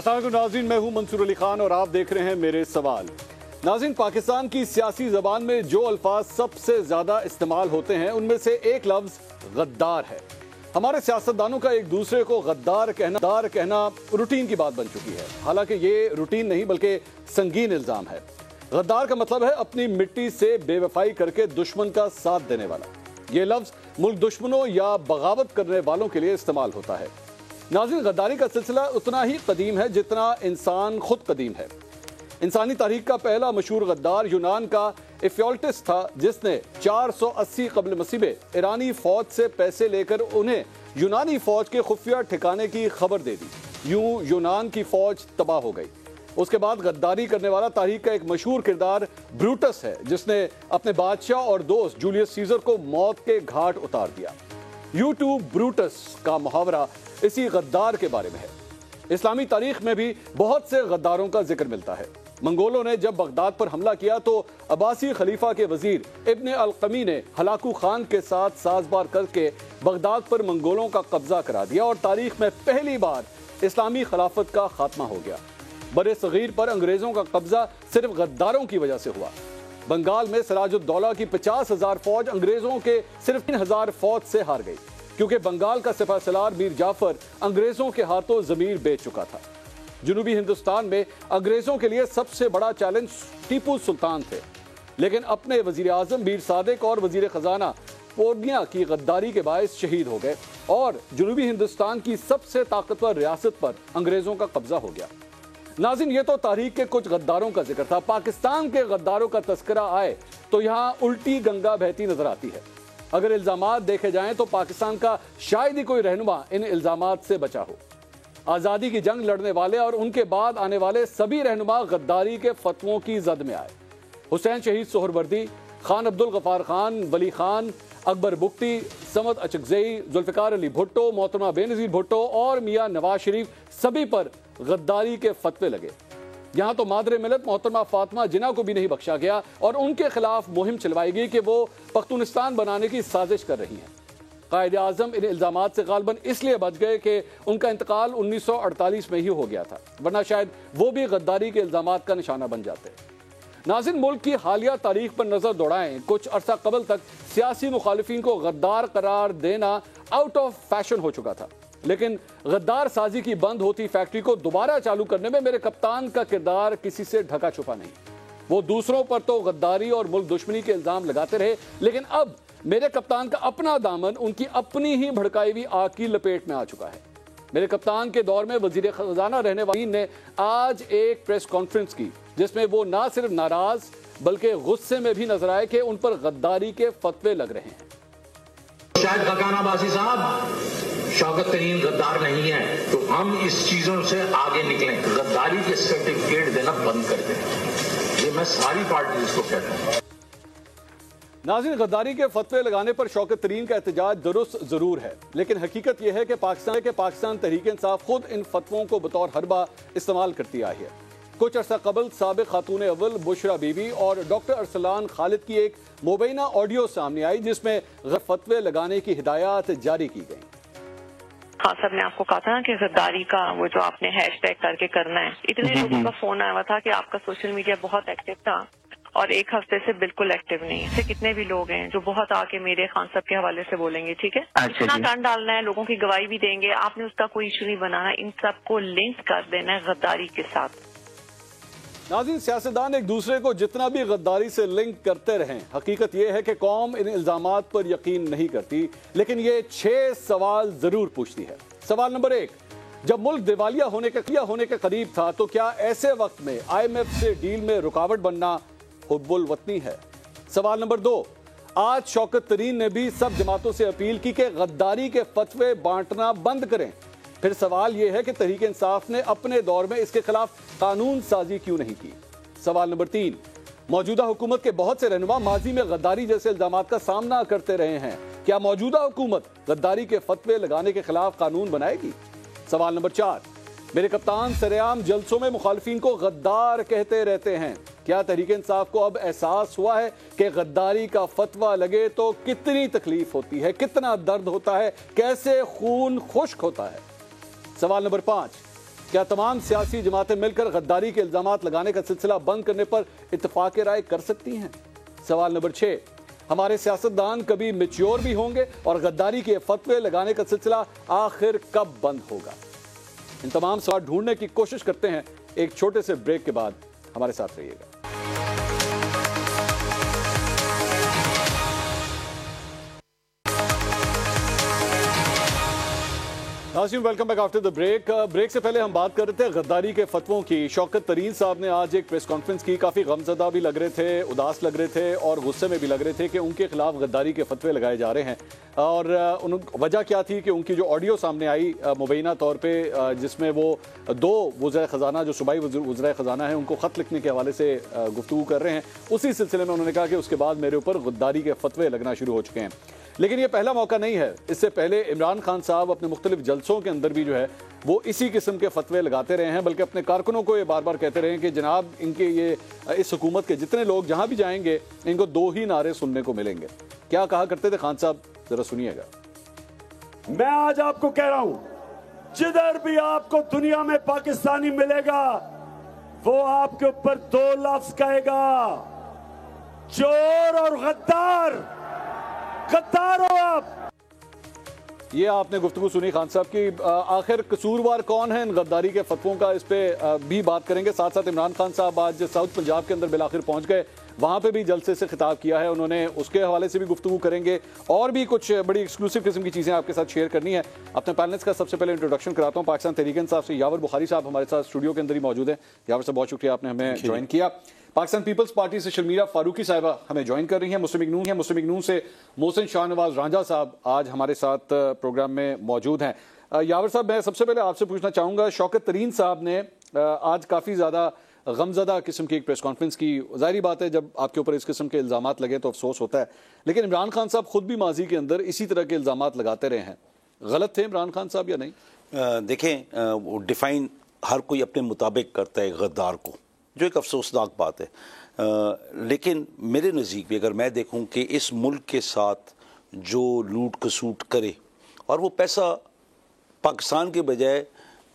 अस्सलाम वालेकुम नाज़रीन, मैं हूं मंसूर अली खान और आप देख रहे हैं मेरे सवाल। नाज़रीन, पाकिस्तान की सियासी ज़बान में जो अल्फाज सबसे ज़्यादा इस्तेमाल होते हैं उनमें से एक लफ्ज़ गद्दार है। हमारे सियासतदानों का एक दूसरे को गद्दार कहना रूटीन की बात बन चुकी है। हालांकि ये रूटीन नहीं बल्कि संगीन इल्ज़ाम है। गद्दार का मतलब है अपनी मिट्टी से बेवफाई करके दुश्मन का साथ देने वाला। ये लफ्ज़ मुल्क दुश्मनों या बगावत करने वालों के लिए इस्तेमाल होता है। नाज़रीन, गद्दारी का सिलसिला उतना ही कदीम है जितना इंसान खुद कदीम है। इंसानी तारीख का पहला मशहूर गद्दार यूनान का इफियोल्टिस था, जिसने 480 कबल मसीह में ईरानी फौज से पैसे लेकर उन्हें यूनानी फौज के खुफिया ठिकाने की खबर दे दी। यूं यूनान की फौज तबाह हो गई। उसके बाद गद्दारी करने वाला तारीख का एक मशहूर किरदार ब्रूटस है, जिसने अपने बादशाह और दोस्त जूलियस सीजर को मौत के घाट उतार दिया। यूट्यूब ब्रूटस का मुहावरा इसी गद्दार के बारे में है। इस्लामी तारीख में भी बहुत से गद्दारों का जिक्र मिलता है। मंगोलों ने जब बगदाद पर हमला किया तो अब्बासी खलीफा के वजीर इब्न अल-कमी ने हलाकू खान के साथ साजबार करके बगदाद पर मंगोलों का कब्जा करा दिया और तारीख में पहली बार इस्लामी खिलाफत का खात्मा हो गया। बड़े सगीर पर अंग्रेजों का कब्जा सिर्फ गद्दारों की वजह से हुआ। बंगाल में सिराजुद्दौला की 50,000 फौज अंग्रेजों के सिर्फ 3,000 फौज से हार गई, क्योंकि बंगाल का सिपाहीसालार मीर जाफर अंग्रेजों के हाथों जमीर बेच चुका था। जनूबी हिंदुस्तान में अंग्रेजों के लिए सबसे बड़ा चैलेंज टीपू सुल्तान थे, लेकिन अपने वजीर आजम मीर सादिक और वजीर खजाना पोर्निया की गद्दारी के बायस शहीद हो गए और जनूबी हिंदुस्तान की सबसे ताकतवर रियासत पर अंग्रेजों का कब्जा हो गया। नाज़रीन, ये तो तारीख के कुछ गद्दारों का जिक्र था। पाकिस्तान के गद्दारों का तस्करा आए तो यहाँ उल्टी गंगा बहती नजर आती है। अगर इल्जामात देखे जाएं तो पाकिस्तान का शायद ही कोई रहनुमा इन इल्जामात से बचा हो। आज़ादी की जंग लड़ने वाले और उनके बाद आने वाले सभी रहनुमा गद्दारी के फतवों की जद में आए। हुसैन शहीद सोहरवर्दी, खान अब्दुल गफार खान, वली खान, अकबर बुख्ती, समद अचकज़ई, जुल्फ़िकार अली भुट्टो, मोहतरमा बेनज़ीर भुट्टो और मियाँ नवाज शरीफ, सभी पर गद्दारी के फतवे लगे। यहाँ तो मादरे मिलत मोहतरमा फातिमा जिन्ना को भी नहीं बख्शा गया और उनके खिलाफ मुहिम चलवाई गई कि वो पख्तूनिस्तान बनाने की साजिश कर रही हैं। कायदे आज़म इन इल्जामात से गालबन इसलिए बच गए कि उनका इंतकाल 1948 में ही हो गया था, वरना शायद वो भी गद्दारी के इल्जामात का निशाना बन जाते। नाज़रीन, मुल्क की हालिया तारीख पर नजर दौड़ाएं। कुछ अरसा कबल तक सियासी मुखालिफिन को गद्दार करार देना आउट ऑफ फैशन हो चुका था, लेकिन गद्दार साजी की बंद होती फैक्ट्री को दोबारा चालू करने में मेरे कप्तान का किरदार किसी से ढका छुपा नहीं। वो दूसरों पर तो गद्दारी और मुल्क दुश्मनी के इल्जाम लगाते रहे, लेकिन अब मेरे कप्तान का अपना दामन उनकी अपनी ही भड़काई हुई आग की लपेट में आ चुका है। मेरे कप्तान के दौर में वजीर खजाना रहने वाली ने आज एक प्रेस कॉन्फ्रेंस की, जिसमें वो ना सिर्फ नाराज बल्कि गुस्से में भी नजर आए कि उन पर गद्दारी के फतवे लग रहे हैं। शायद गगान अब्बासी साहब शौकत तरीन गद्दार नहीं है, तो हम इस चीजों से आगे निकलें, गद्दारी के सर्टिफिकेट देना बंद कर दें। ये मैं सारी पार्टीज को कहता हूं। नाज़रीन, गद्दारी के फतवे लगाने पर शौकत तरीन का एहतजाज दुरुस्त जरूर है, लेकिन हकीकत यह है कि पाकिस्तान तहरीक इंसाफ खुद इन फतवों को बतौर हरबा इस्तेमाल करती आई है। कुछ अर्सा कबल साबिक खातून अव्वल बुशरा बीबी और डॉक्टर अरसलान खालिद की एक मुबैना ऑडियो सामने आई, जिसमें फतवे लगाने की हिदायत जारी की गई। हाँ सर, ने आपको कहा था ना कि गद्दारी का वो जो आपने हैशटैग करके करना है। इतने लोगों का फोन आया हुआ था कि आपका सोशल मीडिया बहुत एक्टिव था और एक हफ्ते से बिल्कुल एक्टिव नहीं है। कितने भी लोग हैं जो बहुत आके मेरे खान साहब के हवाले से बोलेंगे, ठीक है, इतना कान डालना है, लोगों की गवाही भी देंगे, आपने उसका कोई इशू नहीं बनाना, इन सबको लिंक कर देना है गद्दारी के साथ। नाज़रीन, सियासतदान एक दूसरे को जितना भी गद्दारी से लिंक करते रहें, हकीकत यह है कि कौम इन इल्जामात पर यकीन नहीं करती, लेकिन ये 6 सवाल जरूर पूछती है। सवाल नंबर 1, जब मुल्क दिवालिया होने के करीब था तो क्या ऐसे वक्त में IMF से डील में रुकावट बनना हुब्बुल वतनी है? सवाल नंबर 2, आज शौकत तरीन ने भी सब जमातों से अपील की कि गद्दारी के फतवे बांटना बंद करें। फिर सवाल यह है कि तहरीक इंसाफ ने अपने दौर में इसके खिलाफ कानून साजी क्यों नहीं की? सवाल नंबर 3, मौजूदा हुकूमत के बहुत से रहनुमा माजी में गद्दारी जैसे इल्जामात का सामना करते रहे हैं, क्या मौजूदा हुकूमत गद्दारी के फतवे लगाने के खिलाफ कानून बनाएगी? सवाल नंबर 4, मेरे कप्तान सरेआम जलसों में मुखालिफिन को गद्दार कहते रहते हैं, क्या तहरीक इंसाफ को अब एहसास हुआ है कि गद्दारी का फतवा लगे तो कितनी तकलीफ होती है, कितना दर्द होता है, कैसे खून खुश्क होता है? सवाल नंबर 5, क्या तमाम सियासी जमातें मिलकर गद्दारी के इल्जामात लगाने का सिलसिला बंद करने पर इत्तेफाक राय कर सकती हैं? सवाल नंबर 6, हमारे सियासतदान कभी मैच्योर भी होंगे और गद्दारी के फतवे लगाने का सिलसिला आखिर कब बंद होगा? इन तमाम सवाल ढूंढने की कोशिश करते हैं एक छोटे से ब्रेक के बाद। हमारे साथ रहिएगा। नाज़रीन, welcome back after the break. Break से पहले हम बात कर रहे थे गद्दारी के फतवों की। शौकत तरीन साहब ने आज एक प्रेस कॉन्फ्रेंस की, काफ़ी गमज़दा भी लग रहे थे, उदास लग रहे थे और गुस्से में भी लग रहे थे कि उनके खिलाफ गद्दारी के फतवे लगाए जा रहे हैं। और वजह क्या थी कि उनकी जो ऑडियो सामने आई मुबैना तौर पर, जिसमें वो 2 वज़ीर ख़जाना जो सूबाई वज़ीर ख़जाना है उनको ख़त लिखने के हवाले से गुफ्तगू कर रहे हैं, उसी सिलसिले में उन्होंने कहा कि उसके बाद मेरे ऊपर गद्दारी के फतवे लगना शुरू हो चुके हैं। लेकिन ये पहला मौका नहीं है। इससे पहले इमरान खान साहब अपने मुख्तलिफ जलसों के अंदर भी जो है वो इसी किस्म के फतवे लगाते रहे हैं, बल्कि अपने कारकुनों को ये बार बार कहते रहे हैं कि जनाब इनके ये इस हुकूमत के जितने लोग जहां भी जाएंगे इनको 2 ही नारे सुनने को मिलेंगे। क्या कहा करते थे खान साहब, जरा सुनिएगा। मैं आज आपको कह रहा हूं, जिधर भी आपको दुनिया में पाकिस्तानी मिलेगा वो आपके ऊपर 2 लफ्ज कहेगा, चोर और गद्दार। गद्दार हो आप। ये आपने गुफ्तगू सुनी खान साहब की। आखिर कसूरवार कौन है इन गद्दारी के फतवों का, इस पे भी बात करेंगे। साथ साथ इमरान खान साहब आज साउथ पंजाब के अंदर बिलाखिर पहुंच गए, वहां पे भी जलसे से खिताब किया है उन्होंने, उसके हवाले से भी गुफ्तगू करेंगे और भी कुछ बड़ी एक्सक्लूसिव किस्म की चीजें आपके साथ शेयर करनी है। अपने पैनलिस्ट का सबसे पहले इंट्रोडक्शन कराता हूं। पाकिस्तान तहरीक इंसाफ से यावर बुखारी साहब हमारे साथ स्टूडियो के अंदर ही मौजूद है। यावर साहब, बहुत शुक्रिया, आपने हमें ज्वाइन किया। पाकिस्तान पीपल्स पार्टी से शर्मीरा फारूकी साहिबा हमें ज्वाइन कर रही हैं। मुस्लिम लीग नून है, मुस्लिम लीग नून से मोहसिन शाहनवाज रांझा साहब आज हमारे साथ प्रोग्राम में मौजूद हैं। यावर साहब, मैं सबसे पहले आपसे पूछना चाहूंगा, शौकत तरीन साहब ने आज काफ़ी ज़्यादा गमज़दा किस्म की एक प्रेस कॉन्फ्रेंस की। ज़ाहिर बात है जब आपके ऊपर इस किस्म के इल्ज़ामात लगे तो अफसोस होता है, लेकिन इमरान खान साहब खुद भी माजी के अंदर इसी तरह के इल्ज़ामात लगाते रहे हैं। गलत थे इमरान खान साहब या नहीं? देखें, डिफ़ाइन हर कोई अपने मुताबिक करता है गद्दार को, जो एक अफसोसनाक बात है। लेकिन मेरे नज़दीक भी अगर मैं देखूं कि इस मुल्क के साथ जो लूट खसूट करे और वो पैसा पाकिस्तान के बजाय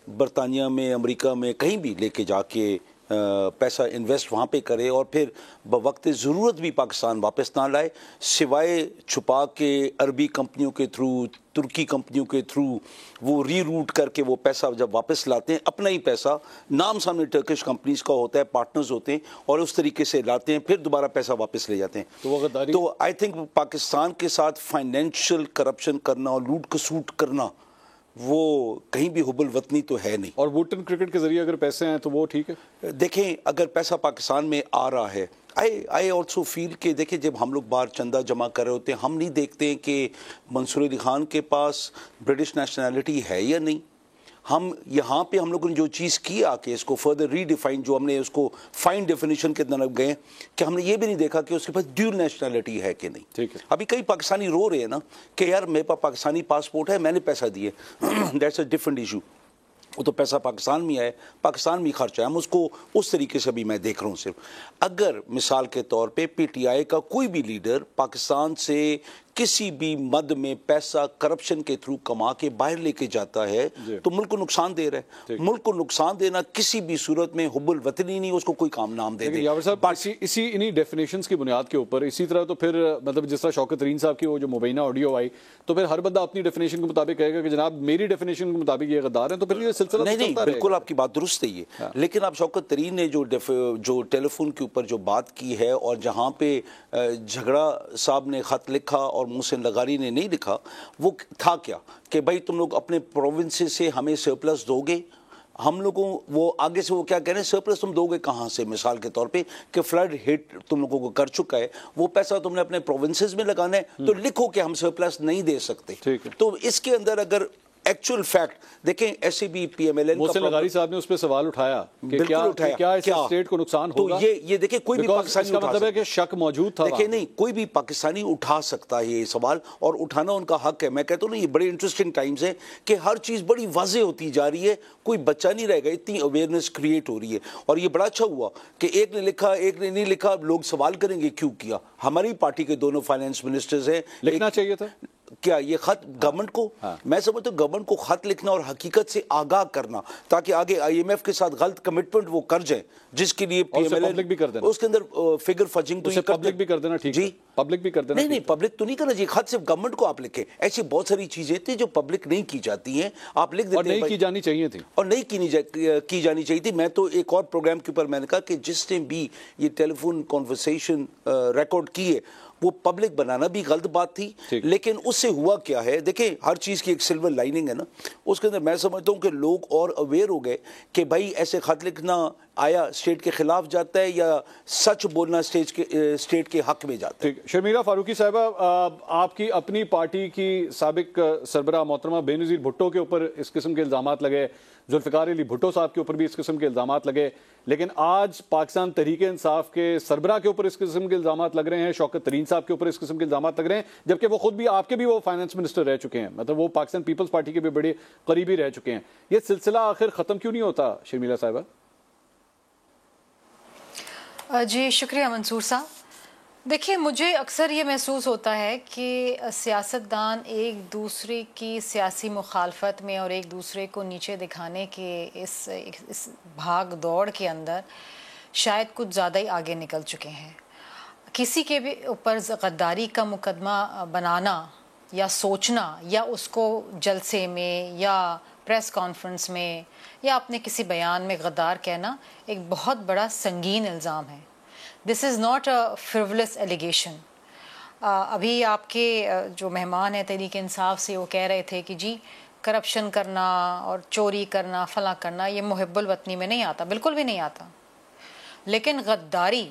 बरतानिया में, अमेरिका में कहीं भी लेके जाके पैसा इन्वेस्ट वहाँ पे करे और फिर बवक्त ज़रूरत भी पाकिस्तान वापस ना लाए, सिवाय छुपा के अरबी कंपनियों के थ्रू, तुर्की कंपनियों के थ्रू वो रीरूट करके वो पैसा जब वापस लाते हैं, अपना ही पैसा, नाम सामने टर्किश कंपनीज का होता है, पार्टनर्स होते हैं और उस तरीके से लाते हैं, फिर दोबारा पैसा वापस ले जाते हैं। तो आई थिंक पाकिस्तान के साथ फाइनेंशियल करप्शन करना और लूट खसूट करना वो कहीं भी हुबल वतनी तो है नहीं। और वुटन क्रिकेट के जरिए अगर पैसे हैं तो वो ठीक है। देखें, अगर पैसा पाकिस्तान में आ रहा है, आई ऑल्सो फील कि देखिए जब हम लोग बाहर चंदा जमा कर रहे होते हैं, हम नहीं देखते हैं कि मंसूर अली खान के पास ब्रिटिश नेशनैलिटी है या नहीं। हम यहाँ पे हम लोगों ने जो चीज़ की आके इसको फर्दर रीडिफाइन, जो हमने उसको फाइन डेफिनेशन के तरफ गए कि हमने ये भी नहीं देखा कि उसके पास ड्यूल नेशनैलिटी है कि नहीं। ठीक है। अभी कई पाकिस्तानी रो रहे हैं ना कि यार मेरे पास पाकिस्तानी पासपोर्ट है, मैंने पैसा दिए दैट्स अ डिफरेंट इशू। वो तो पैसा पाकिस्तान में आए, पाकिस्तान में खर्च है, हम उसको उस तरीके से भी मैं देख रहा हूँ। सिर्फ अगर मिसाल के तौर पे पीटीआई का कोई भी लीडर पाकिस्तान से किसी भी मद में पैसा करप्शन के थ्रू कमा के बाहर लेके जाता है तो मुल्क को नुकसान दे रहा है। मुल्क को नुकसान देना किसी भी सूरत में हुब्बुल वतनी नहीं, उसको कोई काम नाम दे दे। इसी इन्हीं डेफिनेशंस की बुनियाद के ऊपर इसी तरह तो फिर मतलब जिस तरह शौकत तरीन साहब की वो जो मुबैना ऑडियो आई, तो फिर हर बंदा अपनी डेफिनेशन के मुताबिक कहेगा कि जनाब मेरी डेफिनेशन के मुताबिक ये गद्दार है, तो फिर ये सिलसिला नहीं, बिल्कुल आपकी बात दुरुस्त है ये। लेकिन आप शौकत तरीन ने जो टेलीफोन के ऊपर जो बात की है और जहाँ पे झगड़ा साहब ने खत लिखा और मोहसिन लगारी ने नहीं लिखा, वो था क्या कि भाई तुम लोग अपने प्रोविंसेस से हमें सरप्लस दोगे, हम लोगों वो आगे से वो क्या कह रहे हैं, सरप्लस तुम दोगे कहाँ से? मिसाल के तौर पे कि फ्लड हिट तुम लोगों को कर चुका है, वो पैसा तुमने अपने प्रोविंसेस में लगाना है, तो लिखो कि हम सरप्लस नहीं दे सकते। तो इसके अंदर अगर एक्चुअल फैक्ट देखें, ऐसे भी पीएमएलएन मोहसिन लगारी साहब ने उस पर सवाल उठाया कि क्या इस स्टेट को नुकसान होगा। तो ये देखिए कोई भी पाकिस्तानी का मतलब है कि शक मौजूद था। देखिए नहीं, कोई भी पाकिस्तानी उठा सकता है ये सवाल और उठाना उनका हक है। मैं कहता हूँ ना, ये बड़े इंटरेस्टिंग टाइम्स है कि हर चीज़ बड़ी वाज़ेह होती जा रही है, कोई बच्चा नहीं रहेगा, इतनी अवेयरनेस क्रिएट हो रही है। और ये बड़ा अच्छा हुआ कि एक ने लिखा एक ने नहीं लिखा, लोग सवाल करेंगे क्यों किया। हमारी पार्टी के दोनों फाइनेंस मिनिस्टर्स हैं, लिखना चाहिए था, क्या ये खत गवर्नमेंट को, मैं समझता हूँ गवर्नमेंट को खत लिखना और हकीकत से आगाह करना ताकि आगे IMF के साथ गलत कमिटमेंट वो कर जाए जिसके लिए पब्लिक भी कर देना, उसके अंदर फिगर फजिंग तो पब्लिक भी कर देना। ठीक जी, पब्लिक भी कर देना। नहीं, पब्लिक तो नहीं करना चाहिए, खत सिर्फ गवर्नमेंट को आप लिखें। ऐसी बहुत सारी चीजें थी जो पब्लिक नहीं की जाती हैं, आप लिख देते हैं, नहीं की जानी चाहिए थी और नहीं की जानी चाहिए थी। मैं तो एक और प्रोग्राम के ऊपर मैंने कहा कि जिसने भी ये टेलीफोन कॉन्वर्सेशन रिकॉर्ड की है वो पब्लिक बनाना भी गलत बात थी। लेकिन उससे हुआ क्या है, देखें हर चीज़ की एक सिल्वर लाइनिंग है ना, उसके अंदर मैं समझता हूँ कि लोग और अवेयर हो गए कि भाई ऐसे खत लिखना आया स्टेट के खिलाफ जाता है या सच बोलना स्टेट के हक में जाता है। ठीक, शर्मिला फारूकी साहिबा, आपकी अपनी पार्टी की साबिक सरबराह मोहतरमा बेनज़ीर भुट्टो के ऊपर इस किस्म के इल्ज़ामात लगे, जुल्फ़िकार अली भुट्टो साहब के ऊपर भी इस किस्म के इल्ज़ामात लगे, लेकिन आज पाकिस्तान तहरीक-ए-इंसाफ के सरबराह के ऊपर इस किस्म के इल्ज़ामात लग रहे हैं, शौकत तरीन साहब के ऊपर इस किस्म के इल्ज़ामात लग रहे हैं, जबकि वो खुद भी आपके भी वो फाइनेंस मिनिस्टर रह चुके हैं, मतलब वो पाकिस्तान पीपल्स पार्टी के भी बड़े करीबी रह चुके हैं। ये सिलसिला आखिर ख़त्म क्यों नहीं होता शर्मिला साहिबा? जी शुक्रिया मंसूर साहब। देखिए, मुझे अक्सर ये महसूस होता है कि सियासतदान एक दूसरे की सियासी मुखालफत में और एक दूसरे को नीचे दिखाने के इस भाग दौड़ के अंदर शायद कुछ ज़्यादा ही आगे निकल चुके हैं। किसी के भी ऊपर गद्दारी का मुकदमा बनाना या सोचना या उसको जलसे में या प्रेस कॉन्फ्रेंस में या अपने किसी बयान में गद्दार कहना एक बहुत बड़ा संगीन इल्ज़ाम है। This is not a frivolous allegation. अभी आपके जो मेहमान हैं तहरीक इंसाफ से, वो कह रहे थे कि जी करप्शन करना और चोरी करना फला करना ये मुहिब्बुल वतनी में नहीं आता, बिल्कुल भी नहीं आता। लेकिन गद्दारी,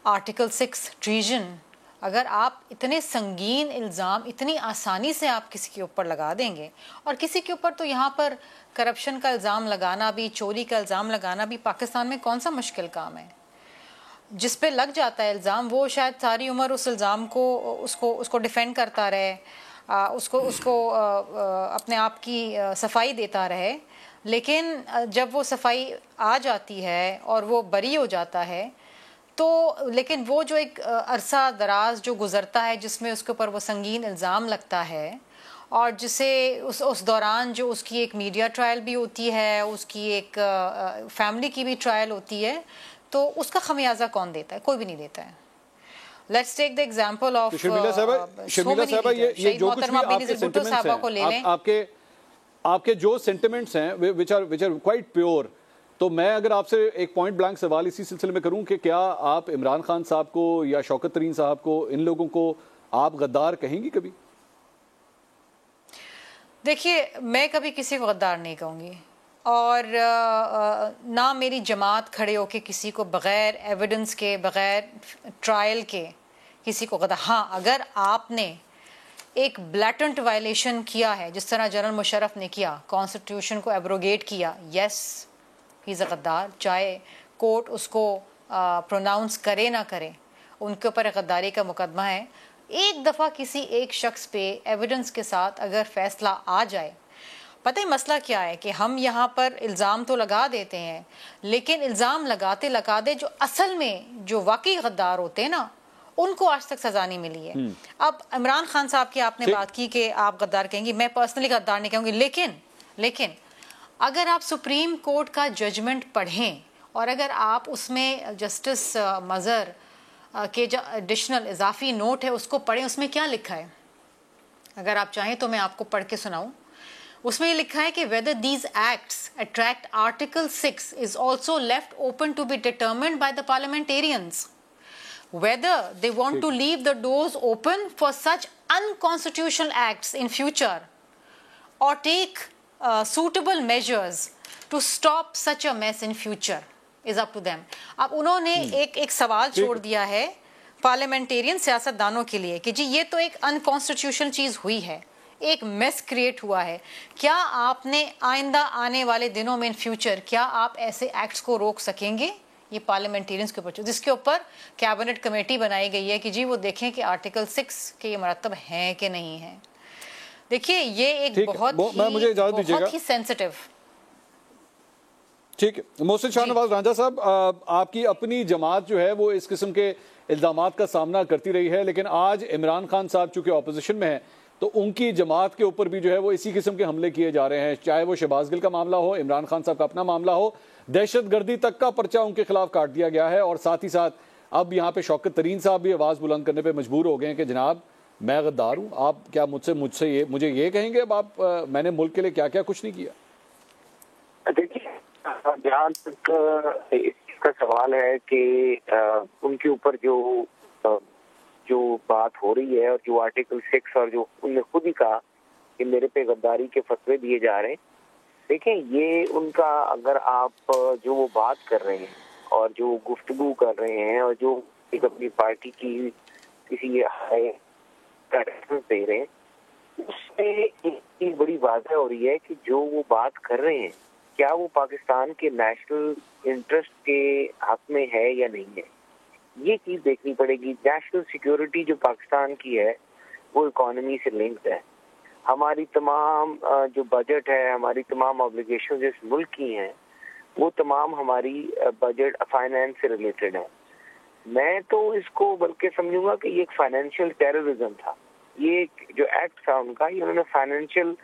आर्टिकल 6 ट्रीजन, अगर आप इतने संगीन इल्ज़ाम इतनी आसानी से आप किसी के ऊपर लगा देंगे, और किसी के ऊपर तो यहाँ पर करप्शन का इल्ज़ाम लगाना भी, चोरी का इल्ज़ाम लगाना भी पाकिस्तान में कौन सा मुश्किल काम है। जिस पे लग जाता है इल्ज़ाम वो शायद सारी उम्र उस इल्ज़ाम को उसको डिफेंड करता रहे, उसको अपने आप की सफाई देता रहे। लेकिन जब वो सफाई आ जाती है और वो बरी हो जाता है तो लेकिन वो जो एक अरसा दराज जो गुज़रता है जिसमें उसके ऊपर वो संगीन इल्ज़ाम लगता है और जिसे उस दौरान जो उसकी एक मीडिया ट्रायल भी होती है, उसकी एक फैमिली की भी ट्रायल होती है, तो उसका खमियाजा कौन देता है? कोई भी नहीं देता है। Let's take the example of Sharmila साहबा, ये जो कुछ भी आपके सेंटिमेंट्स हैं, आपके जो सेंटिमेंट्स हैं विच आर क्वाइट प्योर, तो मैं अगर आपसे एक पॉइंट ब्लैंक सवाल इसी सिलसिले में करूं कि क्या आप इमरान खान साहब को या शौकत तरीन साहब को, इन लोगों को आप गद्दार कहेंगी कभी? देखिए, मैं कभी किसी को गद्दार नहीं कहूँगी और ना मेरी जमात खड़े होके किसी को बग़ैर एविडेंस के, बग़ैर ट्रायल के किसी को गद्दार। हाँ, अगर आपने एक ब्लैटेंट वायलेशन किया है जिस तरह जनरल मुशर्रफ ने किया, कॉन्स्टिट्यूशन को एब्रोगेट किया, यस ही इज़ अ गद्दार, चाहे कोर्ट उसको प्रोनाउंस करे ना करे, उनके ऊपर गद्दारी का मुकदमा है। एक दफ़ा किसी एक शख्स पे एविडेंस के साथ अगर फैसला आ जाए, पता है मसला क्या है कि हम यहाँ पर इल्ज़ाम तो लगा देते हैं, लेकिन इल्ज़ाम लगाते लगाते जो असल में जो वाकई गद्दार होते हैं ना, उनको आज तक सजा नहीं मिली है। अब इमरान खान साहब की आपने बात की कि आप गद्दार कहेंगी, मैं पर्सनली गद्दार नहीं कहूँगी, लेकिन अगर आप सुप्रीम कोर्ट का जजमेंट पढ़ें और अगर आप उसमें जस्टिस मज़र के जो एडिशनल इजाफी नोट है उसको पढ़ें, उसमें क्या लिखा है, अगर आप चाहें तो मैं आपको पढ़ के सुनाऊं। उसमें ये लिखा है कि whether these acts attract Article 6 is also left open to be determined by the parliamentarians. Whether they want to leave the doors open for such unconstitutional acts in future or take suitable measures to stop such a mess in future is up to them. अब उन्होंने एक सवाल छोड़ दिया है parliamentarian सियासतदानों के लिए कि जी ये तो एक अनकॉन्स्टिट्यूशनल चीज़ हुई है, एक मेस क्रिएट हुआ है, क्या आपने आइंदा आने वाले दिनों में इन फ्यूचर क्या आप ऐसे एक्ट्स को रोक सकेंगे? ये पार्लियामेंटेरियंस के ऊपर, जिसके ऊपर कैबिनेट कमेटी बनाई गई है कि जी वो देखें कि आर्टिकल 6 के ये मरतब हैं कि नहीं हैं। देखिए, ये एक बहुत ही सेंसिटिव। ठीक है, मोहसिन शाहनवाज रांझा साहब, आपकी अपनी जमात जो है वो इस किस्म के इल्ज़ामात का सामना करती रही है, लेकिन आज इमरान खान साहब चूंकि ऑपोजिशन में है तो उनकी जमात के ऊपर भी जो है वो इसी किस्म के हमले किए जा रहे हैं, चाहे वो शहबाज गिल का मामला हो, इमरान खान साहब का अपना मामला हो, दहशतगर्दी तक का पर्चा उनके खिलाफ काट दिया गया है। और साथ ही साथ अब यहाँ पे शौकत तरीन साहब भी आवाज़ बुलंद करने पे मजबूर हो गए हैं कि जनाब मैं गद्दार हूँ, आप क्या मुझे ये कहेंगे अब आप मैंने मुल्क के लिए क्या क्या कुछ नहीं किया। देखिए, जहाँ तक इसका सवाल है कि उनके ऊपर जो बात हो रही है और जो आर्टिकल 6 और जो उनने खुद ही कहा कि मेरे पे गद्दारी के फतवे दिए जा रहे हैं, देखें ये उनका, अगर आप जो वो बात कर रहे हैं और जो गुफ्तगू कर रहे हैं और जो एक अपनी पार्टी की किसी का रेफरेंस दे रहे हैं, उसमें एक चीज बड़ी वाज़ेह हो रही है कि जो वो बात कर रहे हैं क्या वो पाकिस्तान के नेशनल इंटरेस्ट के हक में है या नहीं है, ये चीज देखनी पड़ेगी। नेशनल सिक्योरिटी जो पाकिस्तान की है वो इकोनॉमी से लिंक्ड है। हमारी तमाम जो बजट है, हमारी तमाम ऑब्लिगेशन इस मुल्क की हैं, वो तमाम हमारी बजट फाइनेंस से रिलेटेड है। मैं तो इसको बल्कि समझूंगा कि ये एक फाइनेंशियल टेररिज्म था। ये जो एक्ट था उनका, ये उन्होंने फाइनेंशियल